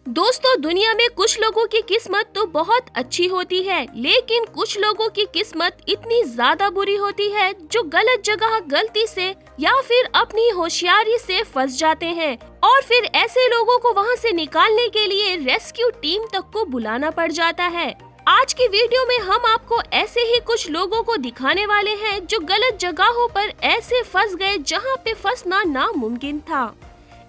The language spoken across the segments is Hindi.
दोस्तों, दुनिया में कुछ लोगों की किस्मत तो बहुत अच्छी होती है, लेकिन कुछ लोगों की किस्मत इतनी ज्यादा बुरी होती है जो गलत जगह गलती से या फिर अपनी होशियारी से फंस जाते हैं और फिर ऐसे लोगों को वहां से निकालने के लिए रेस्क्यू टीम तक को बुलाना पड़ जाता है। आज की वीडियो में हम आपको ऐसे ही कुछ लोगों को दिखाने वाले हैं जो गलत जगहों पर ऐसे फंस गए जहां पे फंसना नामुमकिन था।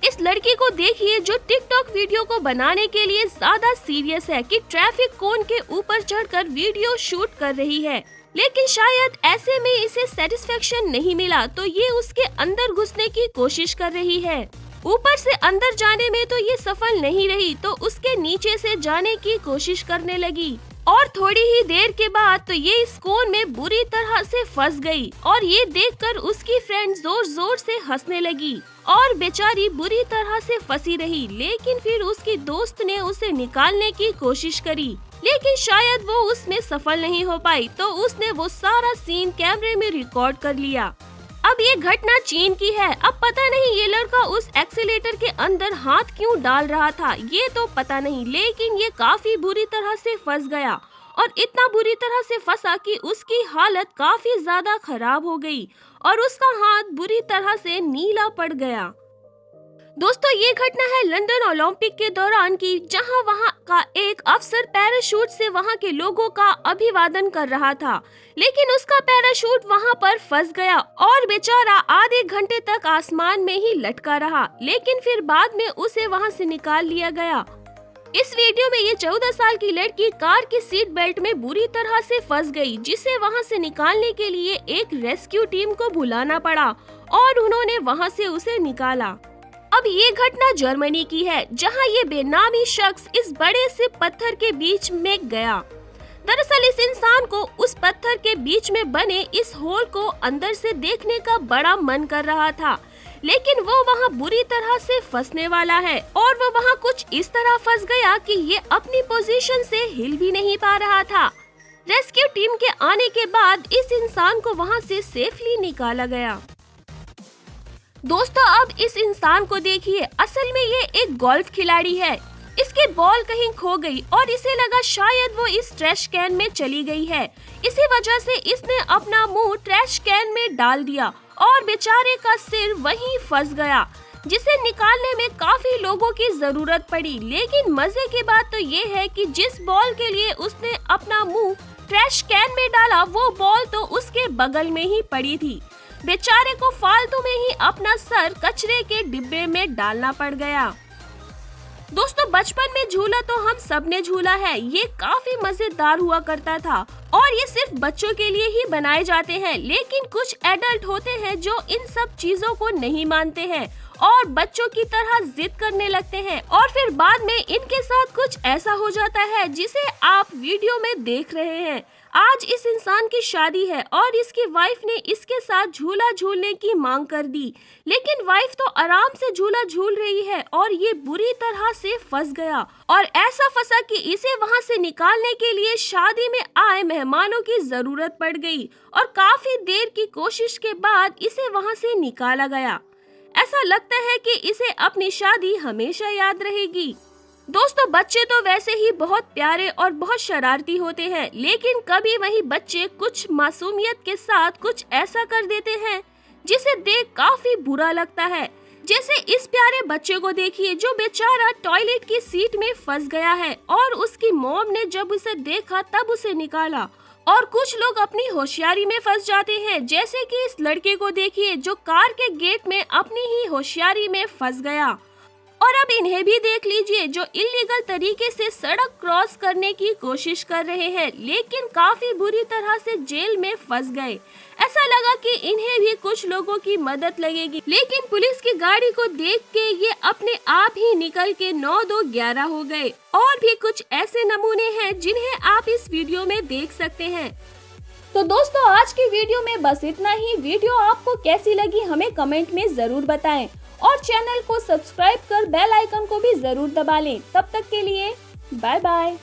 इस लड़की को देखिए जो टिकटॉक वीडियो को बनाने के लिए ज्यादा सीरियस है कि ट्रैफिक कोन के ऊपर चढ़कर वीडियो शूट कर रही है, लेकिन शायद ऐसे में इसे सेटिस्फेक्शन नहीं मिला तो ये उसके अंदर घुसने की कोशिश कर रही है। ऊपर से अंदर जाने में तो ये सफल नहीं रही तो उसके नीचे से जाने की कोशिश करने लगी और थोड़ी ही देर के बाद तो ये इस कोन में बुरी तरह से फंस गई और ये देखकर उसकी फ्रेंड जोर जोर से हंसने लगी और बेचारी बुरी तरह से फंसी रही। लेकिन फिर उसकी दोस्त ने उसे निकालने की कोशिश करी, लेकिन शायद वो उसमें सफल नहीं हो पाई तो उसने वो सारा सीन कैमरे में रिकॉर्ड कर लिया। अब ये घटना चीन की है। अब पता नहीं ये लड़का उस एक्सीलेटर के अंदर हाथ क्यों डाल रहा था, ये तो पता नहीं, लेकिन ये काफी बुरी तरह से फंस गया और इतना बुरी तरह से फंसा कि उसकी हालत काफी ज्यादा खराब हो गई और उसका हाथ बुरी तरह से नीला पड़ गया। दोस्तों, ये घटना है लंदन ओलंपिक के दौरान की, जहां वहां का एक अफसर पैराशूट से वहां के लोगों का अभिवादन कर रहा था, लेकिन उसका पैराशूट वहां पर फंस गया और बेचारा आधे घंटे तक आसमान में ही लटका रहा, लेकिन फिर बाद में उसे वहां से निकाल लिया गया। इस वीडियो में ये 14 साल की लड़की कार की सीट बेल्ट में बुरी तरह से फंस गई, जिसे वहां से निकालने के लिए एक रेस्क्यू टीम को बुलाना पड़ा और उन्होंने वहां से उसे निकाला। अब ये घटना जर्मनी की है, जहां ये बेनामी शख्स इस बड़े से पत्थर के बीच में गया। दरअसल इस इंसान को उस पत्थर के बीच में बने इस होल को अंदर से देखने का बड़ा मन कर रहा था, लेकिन वो वहां बुरी तरह से फंसने वाला है और वो वहां कुछ इस तरह फंस गया कि ये अपनी पोजीशन से हिल भी नहीं पा रहा था। रेस्क्यू टीम के आने के बाद इस इंसान को वहां से सेफली निकाला गया। दोस्तों, अब इस इंसान को देखिए, असल में ये एक गोल्फ खिलाड़ी है। इसकी बॉल कहीं खो गई और इसे लगा शायद वो इस ट्रैश कैन में चली गई है। इसी वजह से इसने अपना मुंह ट्रैश कैन में डाल दिया और बेचारे का सिर वहीं फंस गया, जिसे निकालने में काफी लोगों की जरूरत पड़ी। लेकिन मजे की बात तो ये है कि जिस बॉल के लिए उसने अपना मुंह ट्रैश कैन में डाला, वो बॉल तो उसके बगल में ही पड़ी थी। बेचारे को फालतू में ही अपना सर कचरे के डिब्बे में डालना पड़ गया। दोस्तों, बचपन में झूला तो हम सब ने झूला है, ये काफी मजेदार हुआ करता था और ये सिर्फ बच्चों के लिए ही बनाए जाते हैं, लेकिन कुछ एडल्ट होते हैं जो इन सब चीजों को नहीं मानते हैं और बच्चों की तरह जिद करने लगते हैं और फिर बाद में इनके साथ कुछ ऐसा हो जाता है जिसे आप वीडियो में देख रहे हैं। आज इस इंसान की शादी है और इसकी वाइफ ने इसके साथ झूला झूलने की मांग कर दी, लेकिन वाइफ तो आराम से झूला झूल रही है और ये बुरी तरह से फंस गया और ऐसा फंसा कि इसे वहां से निकालने के लिए शादी में आए मेहमानों की जरूरत पड़ गई और काफी देर की कोशिश के बाद इसे वहां से निकाला गया। ऐसा लगता है कि इसे अपनी शादी हमेशा याद रहेगी। दोस्तों, बच्चे तो वैसे ही बहुत प्यारे और बहुत शरारती होते हैं, लेकिन कभी वही बच्चे कुछ मासूमियत के साथ कुछ ऐसा कर देते हैं जिसे देख काफी बुरा लगता है। जैसे इस प्यारे बच्चे को देखिए जो बेचारा टॉयलेट की सीट में फंस गया है और उसकी मॉम ने जब उसे देखा तब उसे निकाला। और कुछ लोग अपनी होशियारी में फंस जाते हैं, जैसे कि इस लड़के को देखिए जो कार के गेट में अपनी ही होशियारी में फंस गया। और अब इन्हें भी देख लीजिए जो इल्लीगल तरीके से सड़क क्रॉस करने की कोशिश कर रहे हैं, लेकिन काफी बुरी तरह से जेल में फंस गए। ऐसा लगा कि इन्हें भी कुछ लोगों की मदद लगेगी, लेकिन पुलिस की गाड़ी को देख के ये अपने आप ही निकल के 9-2-11 हो गए। और भी कुछ ऐसे नमूने हैं जिन्हें आप इस वीडियो में देख सकते हैं। तो दोस्तों, आज की वीडियो में बस इतना ही। वीडियो आपको कैसी लगी हमें कमेंट में जरूर बताएं और चैनल को सब्सक्राइब कर बेल आइकन को भी जरूर दबा लें। तब तक के लिए बाय बाय।